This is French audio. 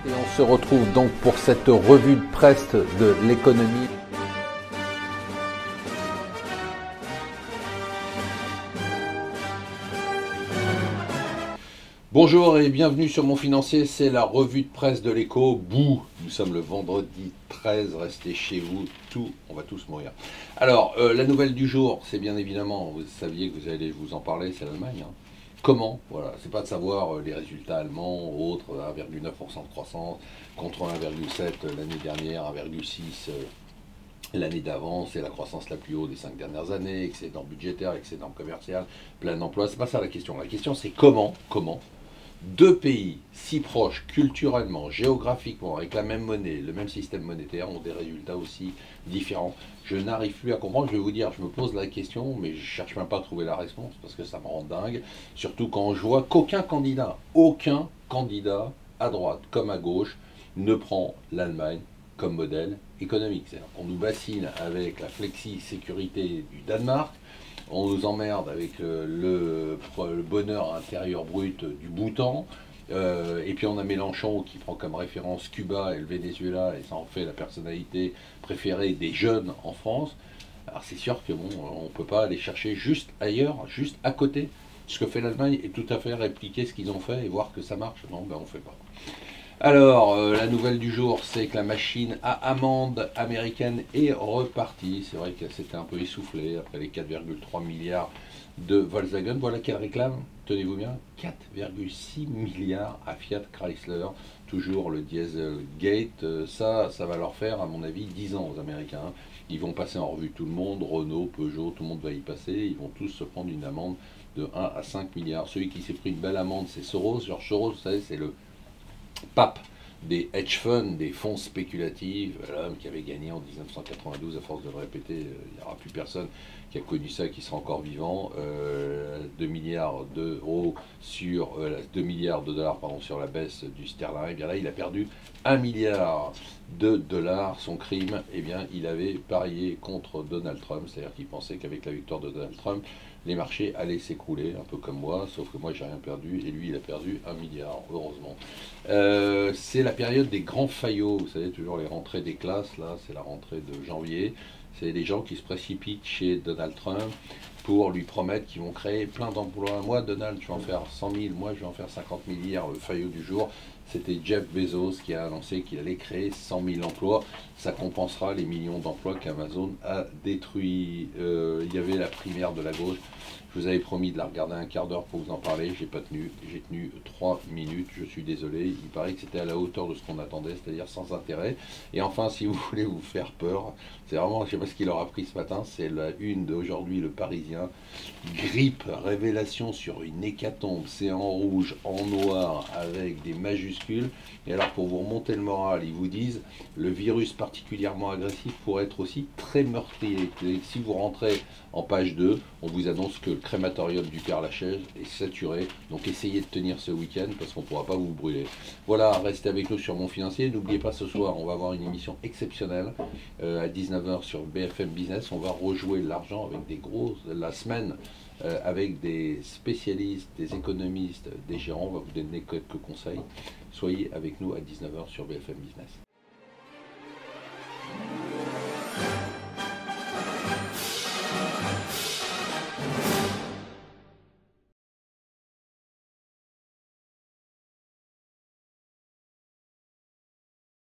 Et on se retrouve donc pour cette revue de presse de l'économie. Bonjour et bienvenue sur Mon Financier, c'est la revue de presse de l'écho. Bouh, nous sommes le vendredi 13, restez chez vous, on va tous mourir. Alors, la nouvelle du jour, c'est bien évidemment, vous saviez que vous allez vous en parler, c'est l'Allemagne. Comment? Voilà, c'est pas de savoir les résultats allemands, autres, 1,9% de croissance, contre 1,7 l'année dernière, 1,6 l'année d'avant, c'est la croissance la plus haute des 5 dernières années, excédent budgétaire, excédent commercial, plein d'emplois, c'est pas ça la question. La question c'est comment deux pays si proches culturellement, géographiquement, avec la même monnaie, le même système monétaire, ont des résultats aussi différents. Je n'arrive plus à comprendre, je vais vous dire, je me pose la question, mais je cherche même pas à trouver la réponse, parce que ça me rend dingue, surtout quand je vois aucun candidat à droite comme à gauche ne prend l'Allemagne comme modèle économique. C'est-à-dire qu'on nous bassine avec la flexi-sécurité du Danemark, on nous emmerde avec le bonheur intérieur brut du Bhoutan, et puis on a Mélenchon qui prend comme référence Cuba et le Venezuela, et ça en fait la personnalité préférée des jeunes en France. Alors c'est sûr que bon, on ne peut pas aller chercher juste ailleurs, juste à côté. Ce que fait l'Allemagne est tout à fait répliquer ce qu'ils ont fait et voir que ça marche. Non, ben on ne fait pas. Alors, la nouvelle du jour, c'est que la machine à amende américaine est repartie. C'est vrai qu'elle s'était un peu essoufflée après les 4,3 milliards de Volkswagen. Voilà qu'elle réclame, tenez-vous bien, 4,6 milliards à Fiat Chrysler. Toujours le Dieselgate. Ça va leur faire, à mon avis, 10 ans aux Américains. Ils vont passer en revue tout le monde, Renault, Peugeot, tout le monde va y passer. Ils vont tous se prendre une amende de 1 à 5 milliards. Celui qui s'est pris une belle amende, c'est Soros. George Soros, vous savez, c'est le pape des hedge funds, des fonds spéculatifs, l'homme qui avait gagné en 1992, à force de le répéter, il n'y aura plus personne qui a connu ça, qui sera encore vivant, 2 milliards d'euros sur 2 milliards de dollars pardon, sur la baisse du sterling. Et bien là, il a perdu 1 milliard de dollars. Son crime, eh bien, il avait parié contre Donald Trump, c'est-à-dire qu'il pensait qu'avec la victoire de Donald Trump, les marchés allaient s'écrouler, un peu comme moi, sauf que moi j'ai rien perdu, et lui il a perdu 1 milliard, heureusement. C'est la période des grands faillots, vous savez, toujours les rentrées des classes, là c'est la rentrée de janvier, c'est des gens qui se précipitent chez Donald Trump pour lui promettre qu'ils vont créer plein d'emplois. Moi, Donald, je vais en faire 100 000, moi je vais en faire 50 000 hier, le faillot du jour. C'était Jeff Bezos qui a annoncé qu'il allait créer 100 000 emplois. Ça compensera les millions d'emplois qu'Amazon a détruits. Il y avait la primaire de la gauche. Je vous avais promis de la regarder un quart d'heure pour vous en parler. J'ai pas tenu. J'ai tenu 3 minutes. Je suis désolé. Il paraît que c'était à la hauteur de ce qu'on attendait, c'est-à-dire sans intérêt. Et enfin, si vous voulez vous faire peur, c'est vraiment, je sais pas ce qu'il aura pris ce matin. C'est la une d'aujourd'hui, Le Parisien. Grippe, révélation sur une hécatombe. C'est en rouge, en noir, avec des majuscules. Et alors, pour vous remonter le moral, ils vous disent le virus particulièrement agressif pourrait être aussi très meurtrier. Et si vous rentrez en page 2, on vous annonce que le crématorium du Père-Lachaise est saturé. Donc essayez de tenir ce week-end parce qu'on ne pourra pas vous brûler. Voilà, restez avec nous sur Mon Financier. N'oubliez pas, ce soir, on va avoir une émission exceptionnelle à 19h sur BFM Business. On va rejouer l'argent avec des grosses, la semaine, avec des spécialistes, des économistes, des gérants. On va vous donner quelques conseils. Soyez avec nous à 19h sur BFM Business.